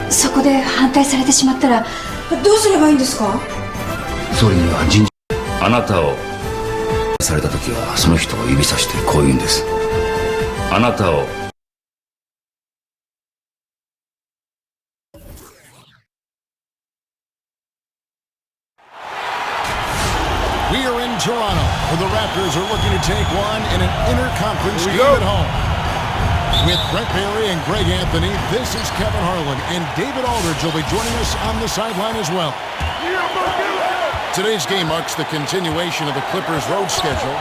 そこで反対されてしまったらどうすればいいんですか？総理には人事、あなたをされた時はその人を指さしてこう言うんです。あなたをWe are in Toronto, where the Raptors are looking to take one in an interconference game at home. With Brett Barry and Greg Anthony, this is Kevin Harlan, and David Aldridge will be joining us on the sideline as well. Today's game marks the continuation of the Clippers' road schedule.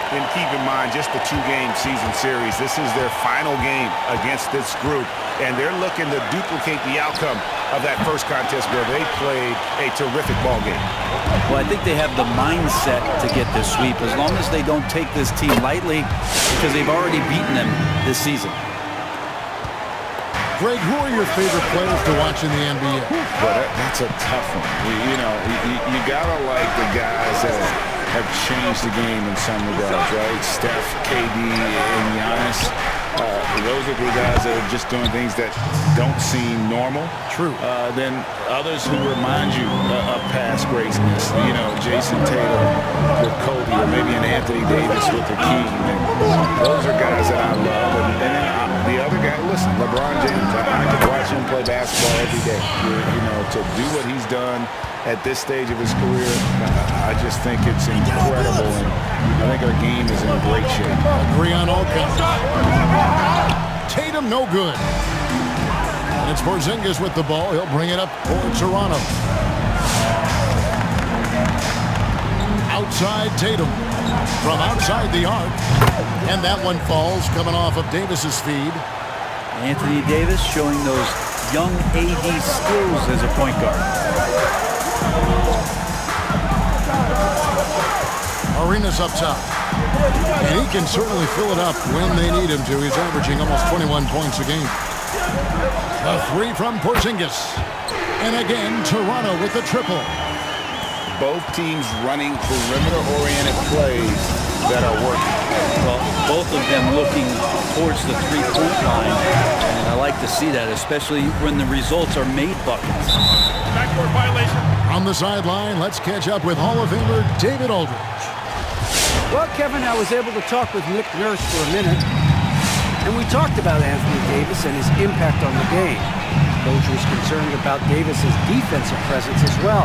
And keep in mind, just the two-game season series, this is their final game against this group, and they're looking to duplicate the outcome of that first contest where they played a terrific ball game. Well, I think they have the mindset to get this sweep as long as they don't take this team lightly because they've already beaten them this season. Greg, who are your favorite players to watch in the NBA? Well, that's a tough one. You gotta like the guys that have changed the game in some regards, right? Steph, KD, and Giannis. Those are the guys that are just doing things that don't seem normal. True. Then others who remind you of past greatness. You know, Jason Tatum with Kobe, or maybe an Anthony Davis with the King. And those are guys that I love. And then the other guy, listen, LeBron James. I could watch him play basketball every day. You know, to do what he's done at this stage of his career, I just think it's incredible, and I think our game is in great shape. Agree on all counts. Tatum, no good. And it's Porzingis with the ball. He'll bring it up for Toronto. Outside Tatum. From outside the arc. And that one falls, coming off of Davis's feed. Anthony Davis showing those young AD skills as a point guard. Arenas up top. And he can certainly fill it up when they need him to. He's averaging almost 21 points a game. A three from Porzingis. And again, Toronto with the triple. Both teams running perimeter-oriented plays that are working. Well, both of them looking towards the three-point line. And I like to see that, especially when the results are made buckets. Backcourt violation. On the sideline, let's catch up with Hall of Famer David Aldridge. Well, Kevin, I was able to talk with Nick Nurse for a minute, and we talked about Anthony Davis and his impact on the game. Coach was concerned about Davis's defensive presence as well.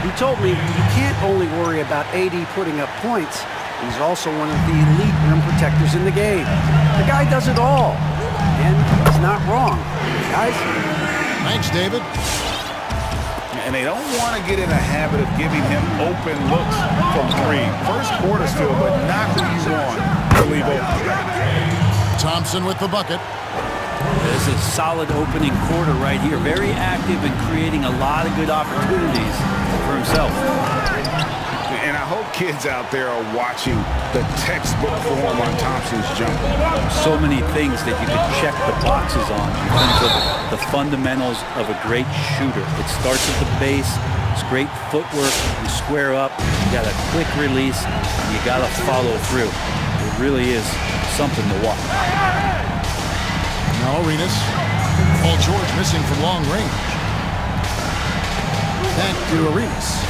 He told me you can't only worry about AD putting up points. He's also one of the elite rim protectors in the game. The guy does it all, and he's not wrong. Guys? Thanks, David. And they don't want to get in a habit of giving him open looks from three. First quarter still, but not who you want to leave open. Thompson with the bucket. This is a solid opening quarter right here. Very active and creating a lot of good opportunities for himself. And I hope kids out there are watching the textbook form on Thompson's jumper. So many things that you could check the boxes on in terms of the fundamentals of a great shooter. It starts at the base. It's great footwork. You square up. You got a quick release. And you got to follow through. It really is something to watch. Now Arenas. Paul George missing from long range. Back to Arenas.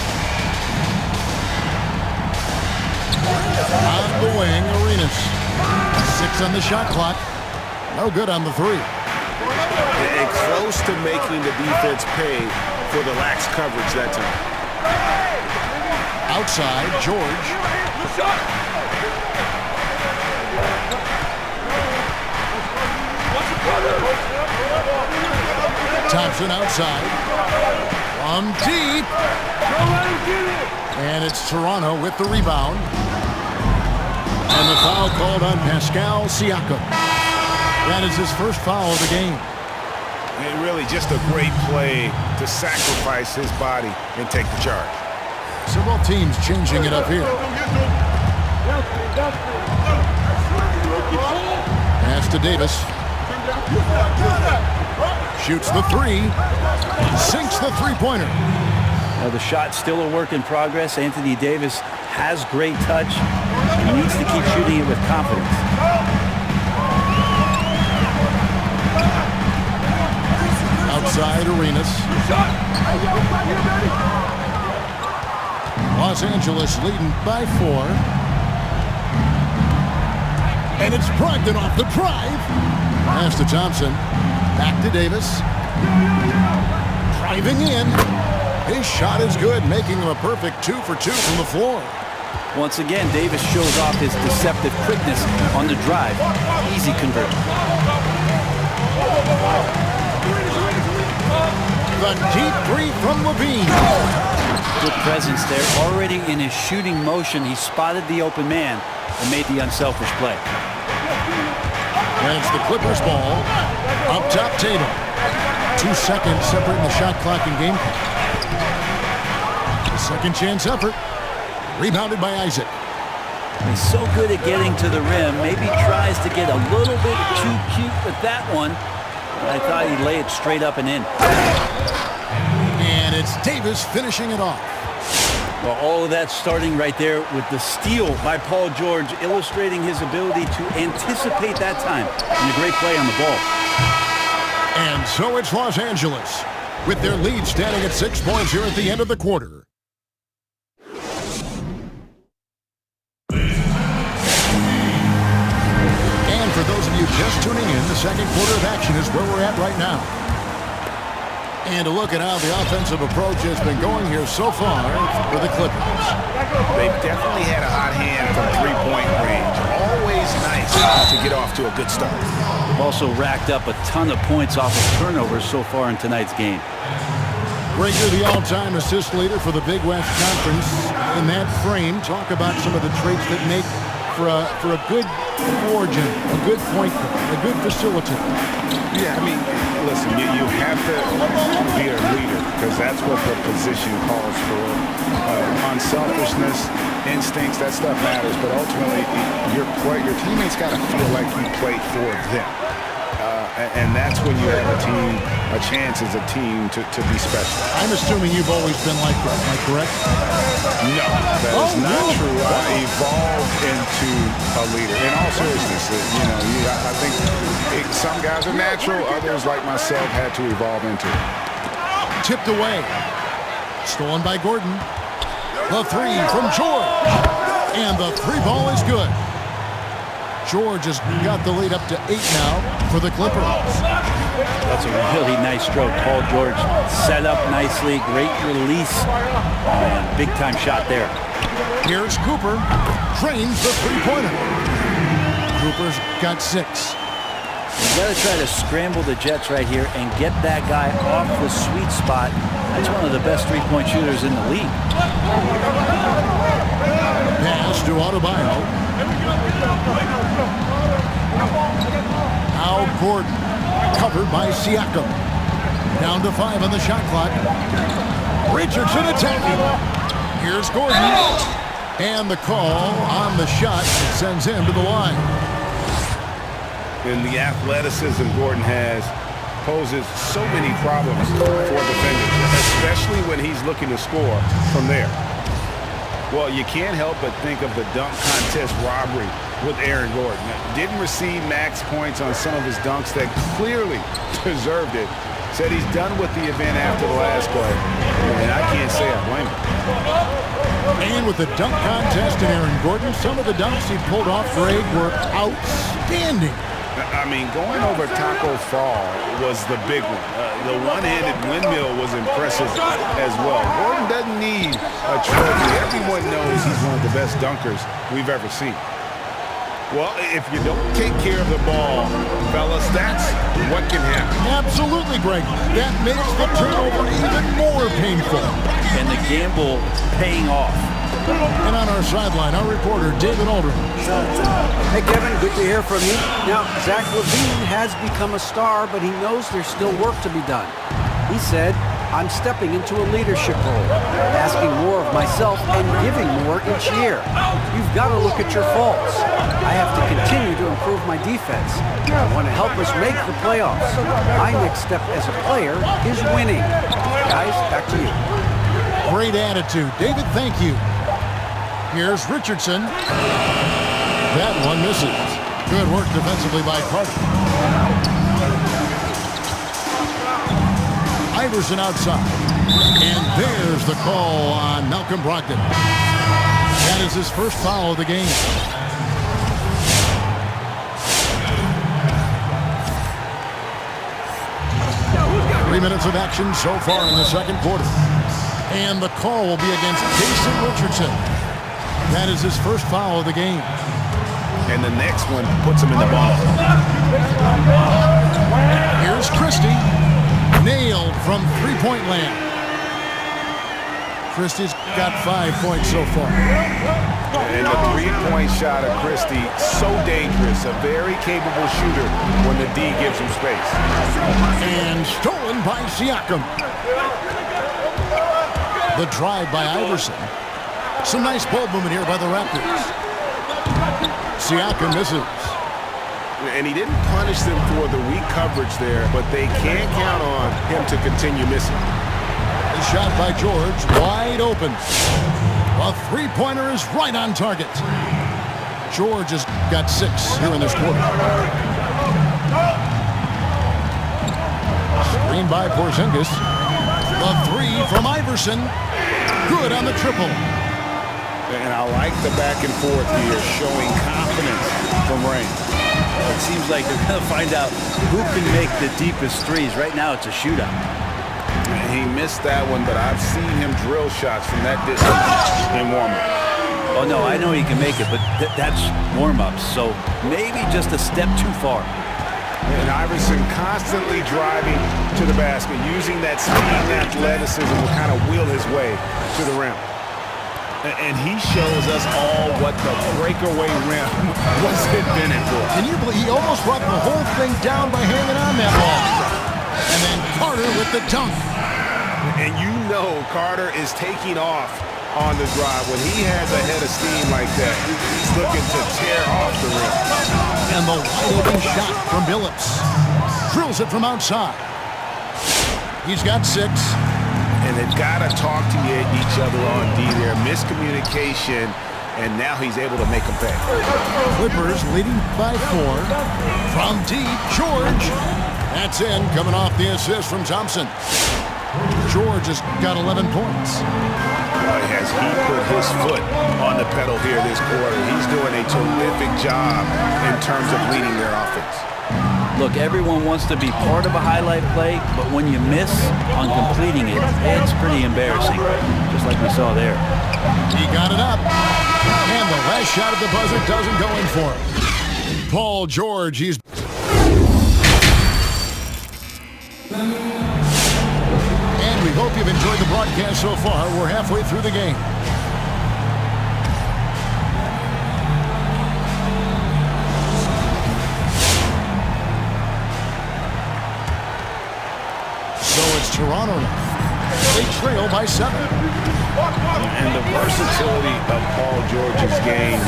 On the wing, Arenas. 6 on the shot clock. No good on the three. And close to making the defense pay for the lax coverage that time. Outside, George. Thompson outside. From deep. And it's Toronto with the rebound. And the foul called on Pascal Siakam. That is his first foul of the game. And really just a great play to sacrifice his body and take the charge. So both teams changing it up here. Pass to Davis. Shoots the three. Sinks the three-pointer. The shot's still a work in progress. Anthony Davis has great touch. He needs to keep shooting it with confidence. side arenas. Los Angeles leading by 4. And it's Brogdon off the drive. Pass to Thompson. Back to Davis. Driving in. His shot is good, making him a perfect 2 for 2 from the floor. Once again, Davis shows off his deceptive quickness on the drive. Easy conversion. The deep 3 from Levine. Good presence there. Already in his shooting motion, he spotted the open man and made the unselfish play. That's the Clippers ball. Up top, Tatum. 2 seconds separating the shot clock and game clock. The second chance effort. Rebounded by Isaac. He's so good at getting to the rim. Maybe tries to get a little bit too cute with that one. I thought he'd lay it straight up and in. And it's Davis finishing it off. Well, all of that starting right there with the steal by Paul George, illustrating his ability to anticipate that time. And a great play on the ball. And so it's Los Angeles, with their lead standing at 6 points here at the end of the quarter. And for those of you just tuning in, the second quarter of action is where we're at right now. And to look at how the offensive approach has been going here so far for the Clippers. They've definitely had a hot hand from three-point range. Always nice to get off to a good start. Also racked up a ton of points off of turnovers so far in tonight's game. Breaker, the all-time assist leader for the Big West Conference. In that frame, talk about some of the traits that make for a good origin, a good point guard, a good facilitator. Yeah, I mean, listen, you have to be a leader because that's what the position calls for. Unselfishness, instincts, that stuff matters. But ultimately, your teammates got to feel like you play for them. And that's when you have a chance as a team to be special. I'm assuming you've always been like that, am I correct? No, that is not true. I evolved into a leader. In all seriousness, I think some guys are natural, others like myself had to evolve into it. Tipped away. Stolen by Gordon. The 3 from George. And the 3 ball is good. George has got the lead up to 8 now for the Clippers. That's a really nice stroke. Paul George set up nicely. Great release. And big-time shot there. Here's Cooper. Drains the three-pointer. Cooper's got 6. You got to try to scramble the Jets right here and get that guy off the sweet spot. That's one of the best three-point shooters in the league. Pass to Adebayo. Now Gordon, covered by Siakam. Down to 5 on the shot clock. Richardson attacking. Here's Gordon. And the call on the shot sends him to the line. And the athleticism Gordon has poses so many problems for defenders, especially when he's looking to score from there. Well, you can't help but think of the dunk contest robbery with Aaron Gordon. Didn't receive max points on some of his dunks that clearly deserved it. Said he's done with the event after the last play, and I can't say I blame him. And with the dunk contest and Aaron Gordon, some of the dunks he pulled off, Greg, were outstanding. I mean, going over Taco Fall was the big one. The one-handed windmill was impressive as well. Gordon doesn't need a trophy. Everyone knows he's one of the best dunkers we've ever seen. Well, if you don't take care of the ball, fellas, that's what can happen. Absolutely, Greg. That makes the turnover even more painful. And the gamble paying off. And on our sideline, our reporter, David Aldridge. Hey, Kevin, good to hear from you. Now, Zach LaVine has become a star, but he knows there's still work to be done. He said, I'm stepping into a leadership role, asking more of myself and giving more each year. You've got to look at your faults. I have to continue to improve my defense. I want to help us make the playoffs. My next step as a player is winning. Guys, back to you. Great attitude. David, thank you. Here's Richardson. That one misses. Good work defensively by Carter. Iverson outside. And there's the call on Malcolm Brogdon. That is his first foul of the game. Three minutes of action so far in the second quarter. And the call will be against Jason Richardson. That is his first foul of the game. And the next one puts him in the ball. Here's Christie. Nailed from three-point land. Christie's got 5 points so far. And the three-point shot of Christie, so dangerous. A very capable shooter when the D gives him space. And stolen by Siakam. The drive by Iverson. Some nice ball movement here by the Raptors. Siakam misses. And he didn't punish them for the weak coverage there, but they can't count on him to continue missing. The shot by George, wide open. A three-pointer is right on target. George has got 6 here in this quarter. Screen by Porzingis. The three from Iverson. Good on the triple. And I like the back and forth here, showing confidence from Rain. It seems like they're going to find out who can make the deepest threes. Right now, it's a shootout. And he missed that one, but I've seen him drill shots from that distance in warm-up. Oh, no, I know he can make it, but that's warm-ups. So maybe just a step too far. And Iverson constantly driving to the basket, using that speed and athleticism to kind of wheel his way to the rim. And he shows us all what the breakaway rim was invented for. Can you believe he almost brought the whole thing down by hanging on that ball? And then Carter with the dunk. And you know Carter is taking off on the drive. When he has a head of steam like that, he's looking to tear off the rim. And the wide-open shot from Billups. Drills it from outside. He's got 6. And they've got to talk to each other on D there. Miscommunication, and now he's able to make them pay. Clippers leading by 4. From deep, George. That's in, coming off the assist from Thompson. George has got 11 points. As he put his foot on the pedal here this quarter, he's doing a terrific job in terms of leading their offense. Look, everyone wants to be part of a highlight play, but when you miss on completing it, it's pretty embarrassing, just like we saw there. He got it up, and the last shot at the buzzer doesn't go in for him. Paul George, he's... And we hope you've enjoyed the broadcast so far. We're halfway through the game. So it's Toronto now. They trail by 7. And the versatility of Paul George's game,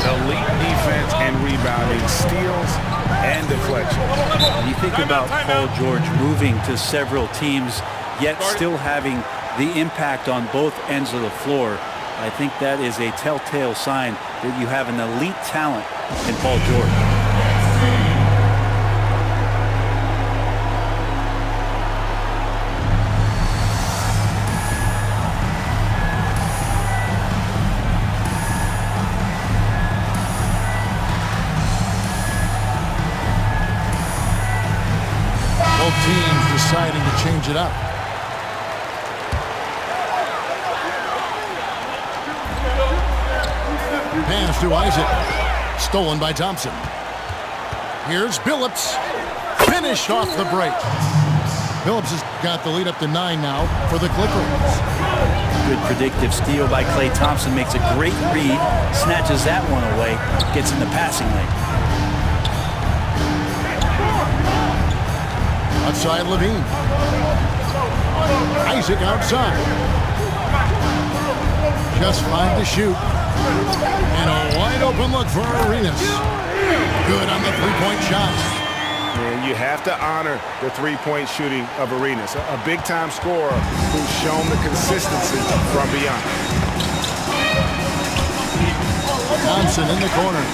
elite defense and rebounding, steals and deflections. You think about Paul George moving to several teams, yet still having the impact on both ends of the floor. I think that is a telltale sign that you have an elite talent in Paul George. Teams deciding to change it up. Pass to Isaac. Stolen by Thompson. Here's Billups. Finished off the break. Billups has got the lead up to 9 now for the Clippers. Good predictive steal by Klay Thompson. Makes a great read. Snatches that one away. Gets in the passing lane. Outside Levine. Isaac outside. Just 5 to shoot. And a wide open look for Arenas. Good on the three-point shot. And you have to honor the three-point shooting of Arenas. A big-time scorer who's shown the consistency from beyond. Thompson in the corner.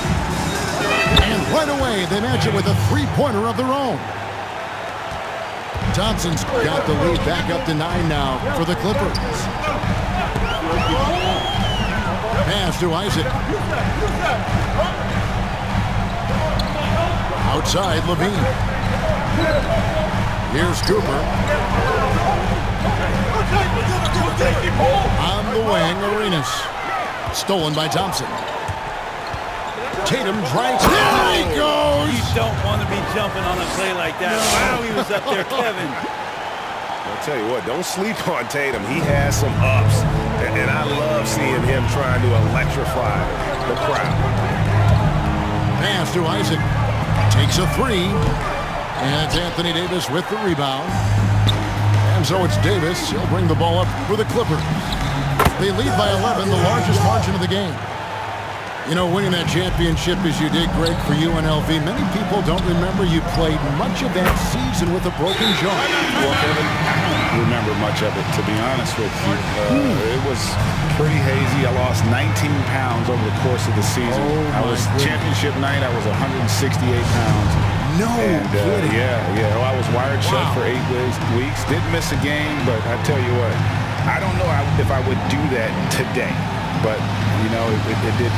And right away they match it with a three-pointer of their own. Thompson's got the lead back up to 9 now for the Clippers. Pass to Isaac. Outside, Levine. Here's Cooper. On the wing, Arenas. Stolen by Thompson. Tatum drives. There he goes! You don't want to be jumping on a play like that. Wow, he was up there, Kevin. I'll tell you what, don't sleep on Tatum. He has some ups, and I love seeing him trying to electrify the crowd. Pass to Isaac. Takes a three. And it's Anthony Davis with the rebound. And so it's Davis. He'll bring the ball up for the Clippers. They lead by 11, the largest margin of the game. You know, winning that championship as you did, Greg, for UNLV, many people don't remember you played much of that season with a broken jaw. Well, Kevin, I don't remember much of it, to be honest with you. It was pretty hazy. I lost 19 pounds over the course of the season. I was championship night. I was 168 pounds. No kidding. Yeah. Well, I was wired shut for 8 weeks. Didn't miss a game, but I tell you what, I don't know if I would do that today. But, you know, it did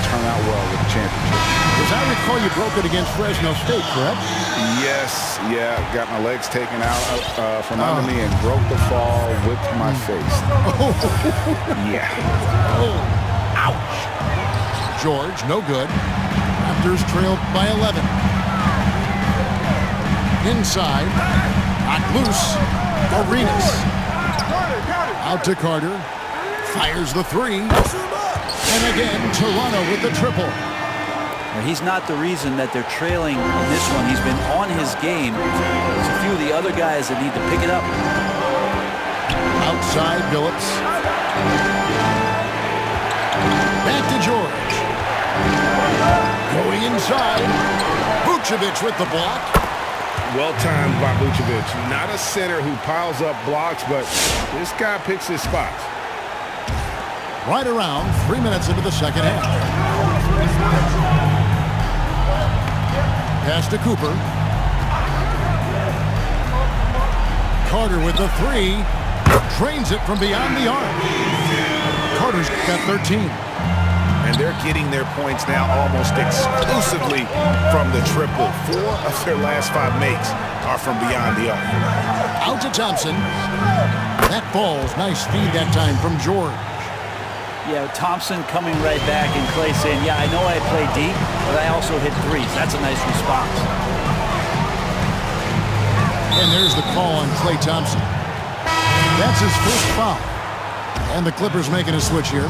turn out well with the championship. As I recall, you broke it against Fresno State, correct? Yes, got my legs taken out from under me and broke the fall with my face. Yeah. Ouch. George, no good. Raptors trailed by 11. Inside, knocked loose. Arenas. Out to Carter. Fires the three. And again, Toronto with the triple. He's not the reason that they're trailing in this one. He's been on his game. There's a few of the other guys that need to pick it up. Outside, Billups. Back to George. Going inside. Vucevic with the block. Well timed by Vucevic. Not a center who piles up blocks, but this guy picks his spots. Right around 3 minutes into the second half. Pass to Cooper. Carter with the three. Drains it from beyond the arc. Carter's got 13. And they're getting their points now almost exclusively from the triple. 4 of their last 5 makes are from beyond the arc. Out to Thompson. That falls. Nice feed that time from George. Yeah, Thompson coming right back and Clay saying, yeah, I know I play deep, but I also hit threes. That's a nice response. And there's the call on Klay Thompson. That's his first foul. And the Clippers making a switch here.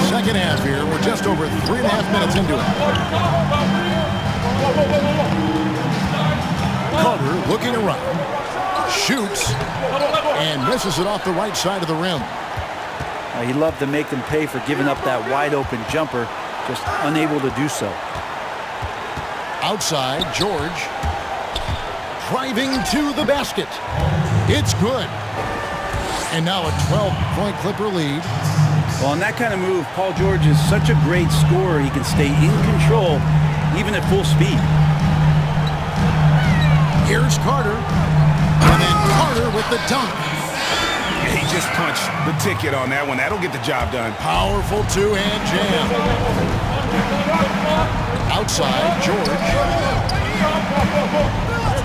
Second half here. We're just over 3.5 minutes into it. Carter looking around, shoots, and misses it off the right side of the rim. He loved to make them pay for giving up that wide-open jumper, just unable to do so. Outside, George, driving to the basket. It's good. And now a 12-point Clipper lead. Well, on that kind of move, Paul George is such a great scorer. He can stay in control, even at full speed. Here's Carter. And then Carter with the dunk. He just punched the ticket on that one. That'll get the job done. Powerful two-hand jam. Outside, George.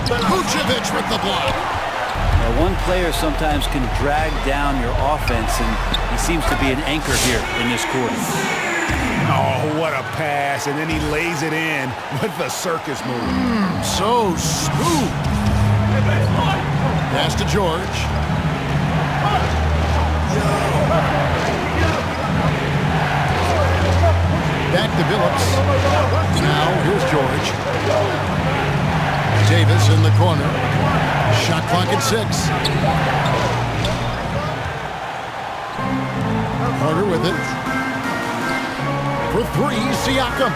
Vucevic with the block. Now, one player sometimes can drag down your offense, and he seems to be an anchor here in this quarter. Oh, what a pass. And then he lays it in with the circus move. So smooth. Pass to George. Back to Billups. Now here's George. Davis in the corner. Shot clock at 6. Carter with it. For 3, Siakam.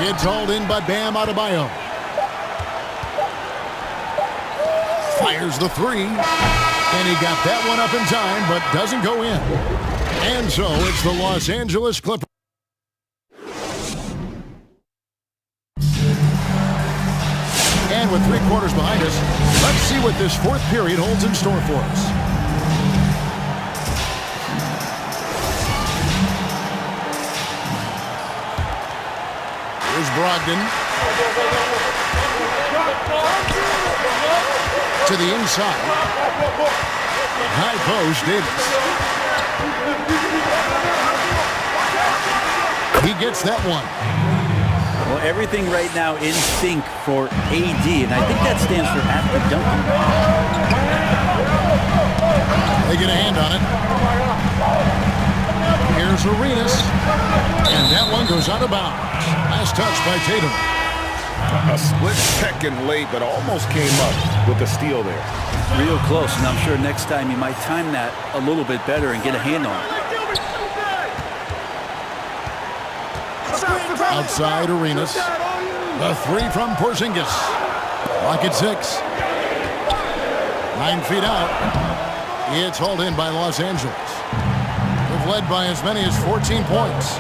It's hauled in by Bam Adebayo. Fires the 3. And he got that one up in time, but doesn't go in. And so it's the Los Angeles Clippers. And with 3 quarters behind us, let's see what this 4th period holds in store for us. Here's Brogdon. To the inside. High post, Davis. He gets that one. Well, everything right now in sync for AD, and I think that stands for after dunking. They get a hand on it. Here's Arenas. And that one goes out of bounds. Last touch by Tatum. A split second late, but almost came up with the steal there. Real close, and I'm sure next time you might time that a little bit better and get a hand on it. Outside Arenas. The 3 from Porzingis. Clock at 6. 9 feet out. It's hauled in by Los Angeles. They've led by as many as 14 points.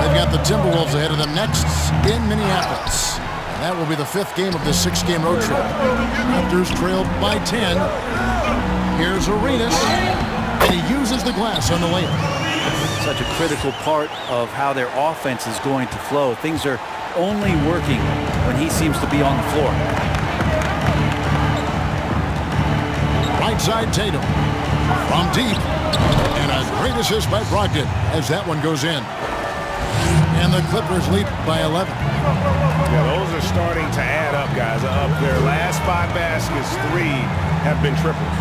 They've got the Timberwolves ahead of them next in Minneapolis. And that will be the 5th game of this 6-game road trip. Raptors trailed by 10. Here's Arenas. And he uses the glass on the layup. Such a critical part of how their offense is going to flow. Things are only working when he seems to be on the floor. Right side Tatum. From deep. And a great assist by Brogdon as that one goes in. And the Clippers lead by 11. Yeah, those are starting to add up, guys. Up their last 5 baskets, 3 have been triples.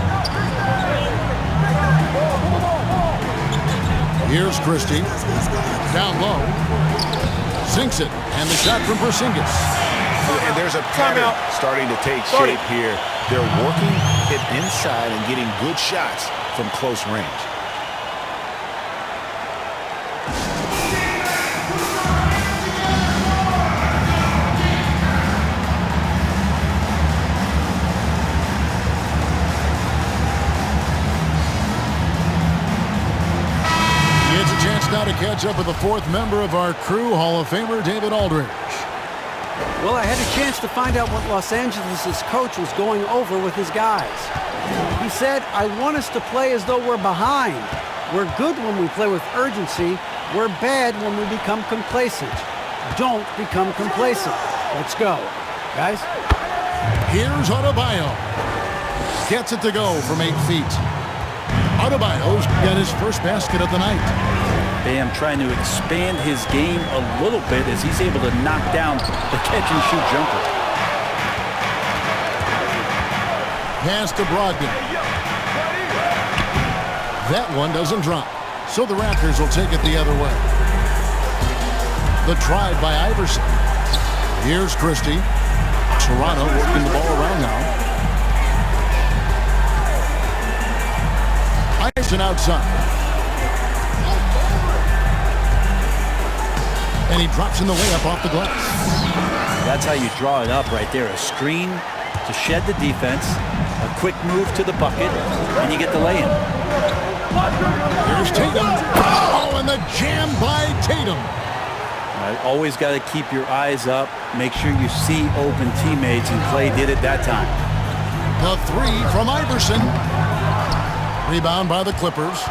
Here's Christie. Down low. Sinks it. And the shot from Porzingis. And there's a pattern starting to take shape here. They're working it inside and getting good shots from close range. Now to catch up with the 4th member of our crew, Hall of Famer David Aldridge. Well, I had a chance to find out what Los Angeles' coach was going over with his guys. He said, I want us to play as though we're behind. We're good when we play with urgency. We're bad when we become complacent. Don't become complacent. Let's go. Guys? Here's Adebayo. Gets it to go from 8 feet. Adebayo's got his first basket of the night. Bam trying to expand his game a little bit as he's able to knock down the catch-and-shoot jumper. Pass to Brogdon. That one doesn't drop, so the Raptors will take it the other way. The drive by Iverson. Here's Christie. Toronto working the ball around now. Iverson outside. And he drops in the layup off the glass. That's how you draw it up right there. A screen to shed the defense, a quick move to the bucket, and you get the lay-in. Here's Tatum. Oh, and the jam by Tatum. Always got to keep your eyes up. Make sure you see open teammates, and Clay did it that time. The 3 from Iverson. Rebound by the Clippers.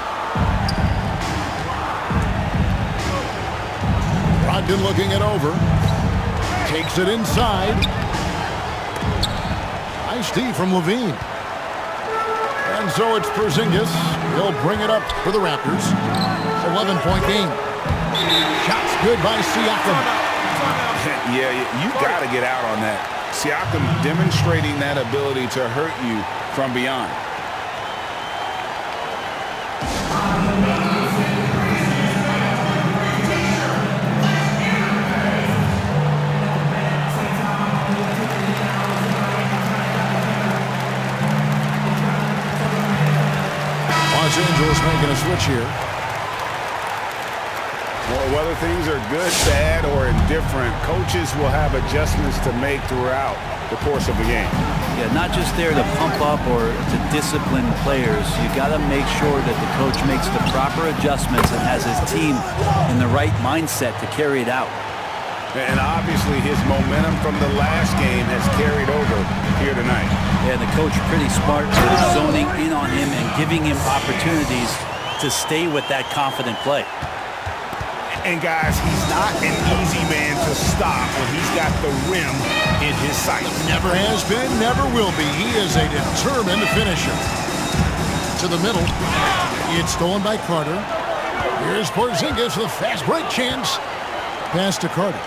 Brogdon looking it over. Takes it inside. Nice D from Levine. And so it's Porzingis. He'll bring it up for the Raptors. 11-point game. Shots good by Siakam. Yeah, you got to get out on that. Siakam demonstrating that ability to hurt you from beyond. Los Angeles making a switch here. Well, whether whether things are good, bad, or indifferent, coaches will have adjustments to make throughout the course of the game. Yeah, not just there to pump up or to discipline players. You got to make sure that the coach makes the proper adjustments and has his team in the right mindset to carry it out. And obviously his momentum from the last game has carried over here tonight. Yeah, the coach pretty smart with zoning in on him and giving him opportunities to stay with that confident play. And guys, he's not an easy man to stop when he's got the rim in his sights. Never has been, never will be. He is a determined finisher. To the middle. It's stolen by Carter. Here's Porzingis with a fast break chance. Pass to Carter.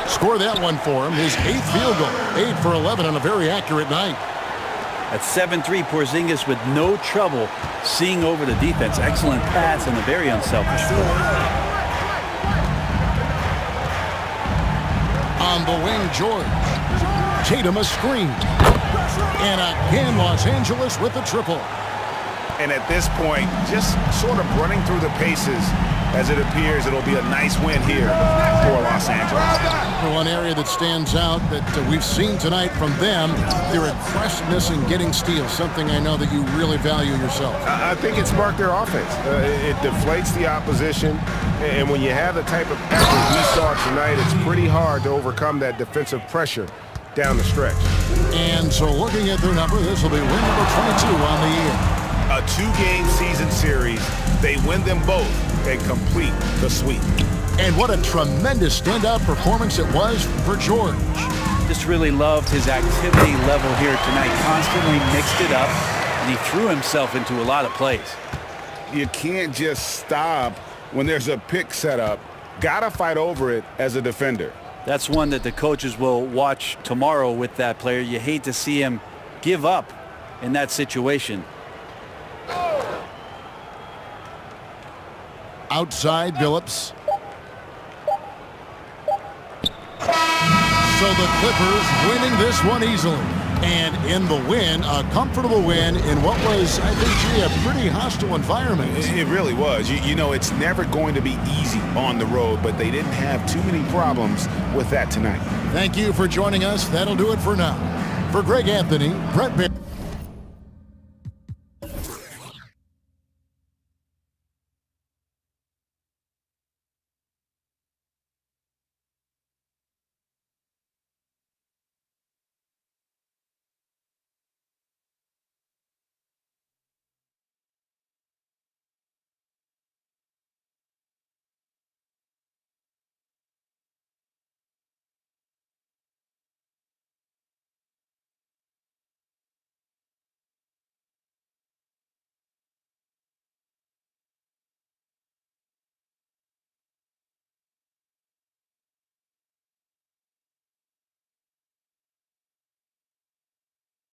Score that one for him. His 8th field goal. 8 for 11 on a very accurate night. At 7-3, Porzingis with no trouble seeing over the defense. Excellent pass and a very unselfish play. On the wing, George. Tatum a screen. And again, Los Angeles with the triple. And at this point, just sort of running through the paces, as it appears it'll be a nice win here for Los Angeles. One area that stands out that we've seen tonight from them, their aggressiveness in getting steals, something I know that you really value yourself. I think it sparked their offense. It deflates the opposition, and when you have the type of effort we saw tonight, it's pretty hard to overcome that defensive pressure down the stretch. And so looking at their number, this will be win number 22 on the year. A 2-game season series, they win them both and complete the sweep. And what a tremendous standout performance it was for George. Just really loved his activity level here tonight. Constantly mixed it up, and he threw himself into a lot of plays. You can't just stop when there's a pick set up. Gotta fight over it as a defender. That's one that the coaches will watch tomorrow with that player. You hate to see him give up in that situation. Outside, Billups. So the Clippers winning this one easily. And in the win, a comfortable win in what was, I think, a pretty hostile environment. It really was. You know, it's never going to be easy on the road, but they didn't have too many problems with that tonight. Thank you for joining us. That'll do it for now. For Greg Anthony, Brett Barry.